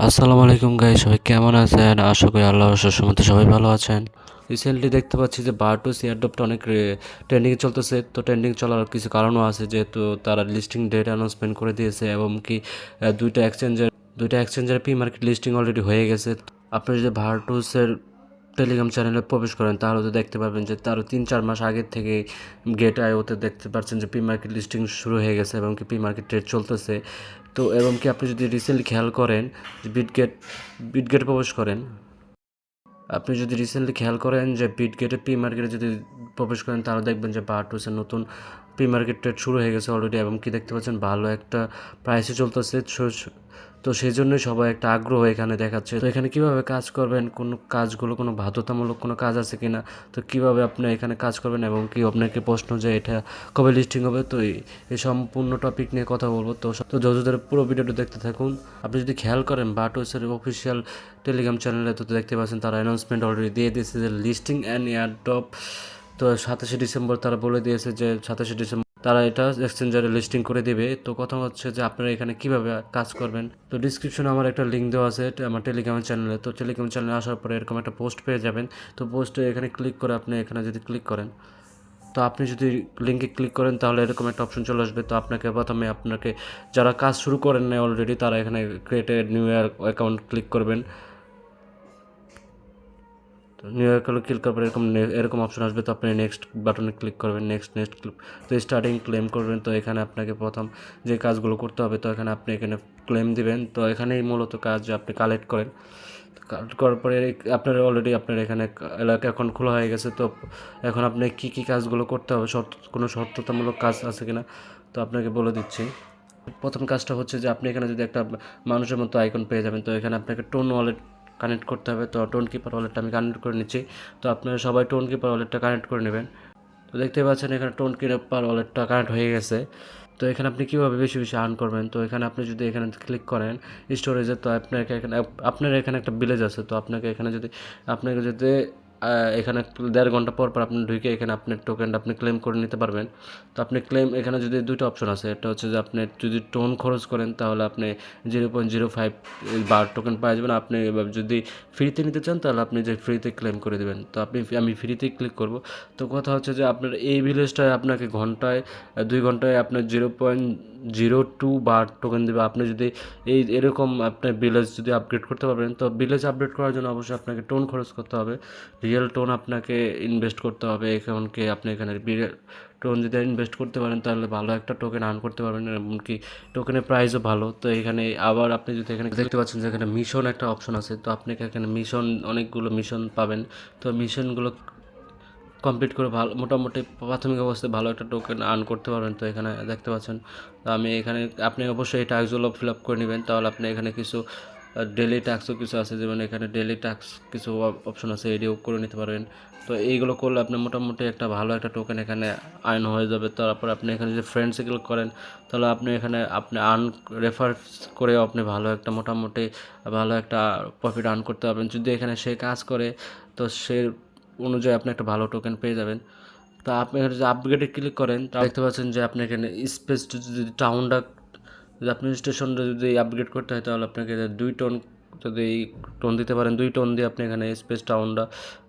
আসসালামু আলাইকুম গাইস, সবাই কেমন আছেন? আশা করি আল্লাহর অশেষ রহমতে সবাই ভালো আছেন। রিসেন্টলি দেখতে পাচ্ছি যে বারটুস এয়ারড্রপটা অনেক ট্রেন্ডিং চলতেছে। তো ট্রেন্ডিং চলার কিছু কারণও আছে, যেহেতু তারা লিস্টিং ডেট অ্যানাউন্সমেন্ট করে দিয়েছে এবং কি দুইটা এক্সচেঞ্জের প্রি মার্কেট লিস্টিং অলরেডি হয়ে গেছে। আপনি যদি ভার্টুসের টেলিগ্রাম চ্যানেলে প্রবেশ করেন তাহলে তো দেখতে পাবেন যে তারও 3-4 মাস আগের থেকে গেট আইওতে দেখতে পাচ্ছেন যে প্রি মার্কেট লিস্টিং শুরু হয়ে গেছে এবং কি প্রি মার্কেট ট্রেড চলতেছে। তো এবং কি আপনি যদি রিসেন্টলি খেয়াল করেন যে বিটগেটে প্রবেশ করেন, আপনি যদি রিসেন্টলি খেয়াল করেন যে বিটগেটে প্রি মার্কেটে যদি প্রবেশ করেন তাহলে দেখবেন যে বারটুসের নতুন প্রি মার্কেট ট্রেড শুরু হয়ে গেছে অলরেডি এবং কি দেখতে পাচ্ছেন ভালো একটা প্রাইসে চলতেছে। তো সেই জন্যই সবাই একটা আগ্রহ এখানে দেখাচ্ছে। তো এখানে কিভাবে কাজ করবেন, কোন কাজগুলো কোনো বাধ্যতামূলক কোনো কাজ আছে কিনা, তো কিভাবে আপনি এখানে কাজ করবেন এবং কি আপনাকে প্রশ্ন যে এটা কবে লিস্টিং হবে, তো এই সম্পূর্ণ টপিক নিয়ে কথা বলবো। তো যতদের পুরো ভিডিওটা দেখতে থাকুন। আপনি যদি খেয়াল করেন বারটুসের অফিসিয়াল টেলিগ্রাম চ্যানেলে তো দেখতে পাচ্ছেন তারা অ্যানাউন্সমেন্ট অলরেডি দিয়ে দিয়েছে যে লিস্টিং অ্যান্ড এয়ারড্রপ। তো 27 ডিসেম্বর তারা বলে দিয়েছে যে 27 ডিসেম্বর তারা এটা এক্সচেঞ্জারে লিস্টিং করে দিবে। তো কথা হচ্ছে যে আপনারা এখানে কিভাবে কাজ করবেন। তো ডিসক্রিপশনে আমার একটা লিঙ্ক দেওয়া আছে আমার টেলিগ্রাম চ্যানেলে। তো টেলিগ্রাম চ্যানেলে আসার পরে এরকম একটা পোস্ট পেয়ে যাবেন। তো পোস্টে এখানে ক্লিক করে আপনি এখানে যদি ক্লিক করেন, তো আপনি যদি লিঙ্কে ক্লিক করেন তাহলে এরকম একটা অপশন চলে আসবে। তো আপনাকে যারা কাজ শুরু করেন না অলরেডি তারা এখানে create a new account click করবেন। তো নিউ অ্যাকাউন্ট ক্লিক করার পর এরকম অপশন আসবে। তো আপনি নেক্সট বাটনে ক্লিক করবেন, নেক্সট ক্লিক। তো স্টার্টিং ক্লেম করবেন। তো এখানে আপনাকে প্রথম যে কাজগুলো করতে হবে, তো এখানে আপনি এখানে ক্লেম দিবেন। তো এখানেই মূলত কাজ যে আপনি কালেক্ট করেন। কালেক্ট করার পরে আপনার এখানে এলাকা এখন খোলা হয়ে গেছে। তো এখন আপনি কী কাজগুলো করতে হবে, কোনো শর্ততামূলক কাজ আছে কিনা, তো আপনাকে বলে দিচ্ছি। প্রথম কাজটা হচ্ছে যে আপনি এখানে যদি একটা মানুষের মতো আইকন পেয়ে যাবেন। তো এখানে আপনাকে টোন ওয়ালেট কানেক্ট করতে হবে। তো টোন কিপার ওয়ালেটটা আমি কানেক্ট করে নিচ্ছি। তো আপনারা সবাই টোন কিপার ওয়ালেটটা কানেক্ট করে নেবেন। তো দেখতে পাচ্ছেন এখানে টোন কিপার ওয়ালেটটা কানেক্ট হয়ে গেছে। তো এখানে আপনি কীভাবে বেশি বেশি আর্ন করবেন, তো এখানে আপনি যদি এখানে ক্লিক করেন স্টোরেজে, তো আপনার এখানে একটা ভিলেজ আছে। তো আপনাকে যদি এখানে 1.5 ঘন্টা পর পর আপনি ঢুকে এখানে আপনার টোকেনটা আপনি ক্লেম করে নিতে পারবেন। তো আপনি এখানে যদি দুটো অপশন আছে, একটা হচ্ছে যে আপনি যদি টোন খরচ করেন তাহলে আপনি 0.05 বার টোকেন পাওয়া যাবেন। আপনি এবার যদি ফ্রিতে নিতে চান তাহলে আপনি যে ফ্রিতে ক্লেম করে দেবেন। তো আমি ফ্রিতেই ক্লিক করব। তো কথা হচ্ছে যে আপনার এই ভিলেজটায় আপনাকে ঘন্টায় 2 ঘন্টায় আপনার 0.02 বার টোকেন দেবে। আপনি যদি এরকম আপনার ভিলেজ যদি আপগ্রেড করতে পারবেন, তো ভিলেজ আপগ্রেড করার জন্য অবশ্যই আপনাকে টোন খরচ করতে হবে, রিয়েল টোন আপনাকে ইনভেস্ট করতে হবে। এমনকি আপনি এখানে টোন যদি ইনভেস্ট করতে পারেন তাহলে ভালো একটা টোকেন আর্ন করতে পারবেন, এমনকি টোকেনের প্রাইসও ভালো। তো এখানে আবার আপনি যদি এখানে দেখতে পাচ্ছেন যে এখানে মিশন একটা অপশন আছে। তো আপনি এখানে অনেকগুলো মিশন পাবেন। তো মিশনগুলো কমপ্লিট করে ভালো মোটামুটি প্রাথমিক অবস্থায় ভালো একটা টোকেন আর্ন করতে পারবেন। তো এখানে দেখতে পাচ্ছেন। তো আপনি অবশ্যই এই টাস্কগুলো ফিল আপ করে নেবেন। তাহলে আপনি এখানে কিছু ডেলি টাস্কও কিছু আছে, যেমন এখানে ডেলি টাস্ক কিছু অপশন আছে, এডিও করে নিতে পারবেন। তো এইগুলো করলে আপনি মোটামুটি একটা ভালো একটা টোকেন এখানে আর্ন হয়ে যাবে। তারপর আপনি এখানে যদি ফ্রেন্ড সার্কেল করেন তাহলে আপনি আর্ন রেফার করেও আপনি মোটামুটি ভালো একটা প্রফিট আর্ন করতে পারবেন। যদি এখানে সে কাজ করে তো সে অনুযায়ী আপনি একটা ভালো টোকেন পেয়ে যাবেন। তো আপনি এখানে যদি আপগ্রেডে ক্লিক করেন তা দেখতে পাচ্ছেন যে আপনি এখানে স্পেস যদি টাউনটা যদি আপনি স্টেশনটা যদি আপগ্রেড করতে হয় তাহলে আপনাকে 2 টোন যদি টোন দিতে পারেন, 2 টোন দিয়ে আপনি এখানে স্পেস টাউনটা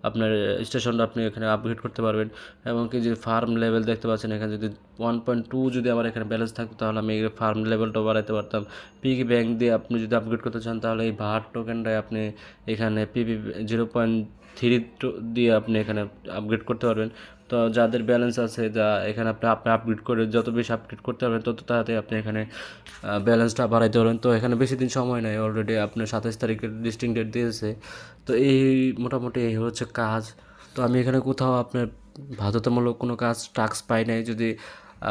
আপনার স্টেশনটা আপনি এখানে আপগ্রেড করতে পারবেন। এবং কি যে ফার্ম লেভেল দেখতে পাচ্ছেন এখানে যদি 1.2 যদি আমার এখানে ব্যালেন্স থাকতো তাহলে আমি এই ফার্ম লেভেলটা বাড়াতে পারতাম। পিগি ব্যাংক দিয়ে আপনি যদি আপগ্রেড করতে চান তাহলে এই ভার টোকেনটাই আপনি এখানে 0.3 দিয়ে আপনি এখানে আপগ্রেড করতে পারবেন। তো যাদের ব্যালেন্স আছে এখানে আপনি আপগ্রেড করে যত বেশি আপগ্রেড করতে পারবেন তত তাড়াতাড়ি আপনি এখানে ব্যালেন্সটা বাড়াইতে পারবেন। তো এখানে বেশি দিন সময় নেই, অলরেডি আপনার 27 তারিখের লিস্টিং ডেট দিয়েছে। তো মোটামুটি এই হচ্ছে কাজ। তো আমি এখানে কোথাও আপনার বাধ্যতামূলক কোনো কাজ টাস্ক পাই নাই। যদি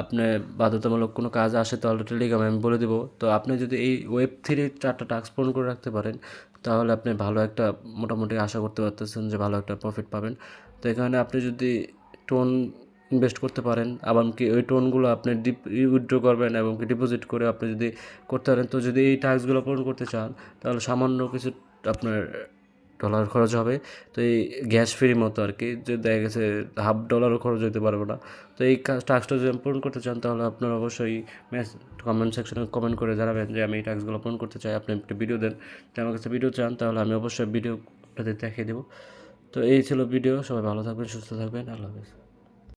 আপনার বাধ্যতামূলক কোনো কাজ আসে তাহলে টেলিগ্রামে আমি বলে দেবো। তো আপনি যদি এই Web3 4টা টাস্ক পূরণ করে রাখতে পারেন তাহলে আপনি ভালো একটা মোটামুটি আশা করতে পারতেছেন যে ভালো একটা প্রফিট পাবেন। তো এখানে আপনি যদি টোন ইনভেস্ট করতে পারেন, আবার কি ওই টোনগুলো আপনি উইথড্র করবেন এবং কি ডিপোজিট করে আপনি যদি করতে পারেন। তো যদি এই টাস্কগুলো পূরণ করতে চান তাহলে সামান্য কিছু আপনার ডলার খরচ হবে। তো এই গ্যাস ফ্রি মতো আর কি, যে দেখা গেছে $1/2 খরচ হতে পারবে না। তো এই টাস্কটা যদি আমি পূরণ করতে চান তাহলে আপনারা অবশ্যই কমেন্ট সেকশনে কমেন্ট করে জানাবেন যে আমি এই টাস্কগুলো পূরণ করতে চাই। আপনি একটা ভিডিও দেন, যদি আমার কাছে ভিডিও চান তাহলে আমি অবশ্যই ভিডিও আপনাদের দেখিয়ে দেবো। তো এই ছিল ভিডিও, সবাই ভালো থাকবেন, সুস্থ থাকবেন, আল্লাহ হাফেজ।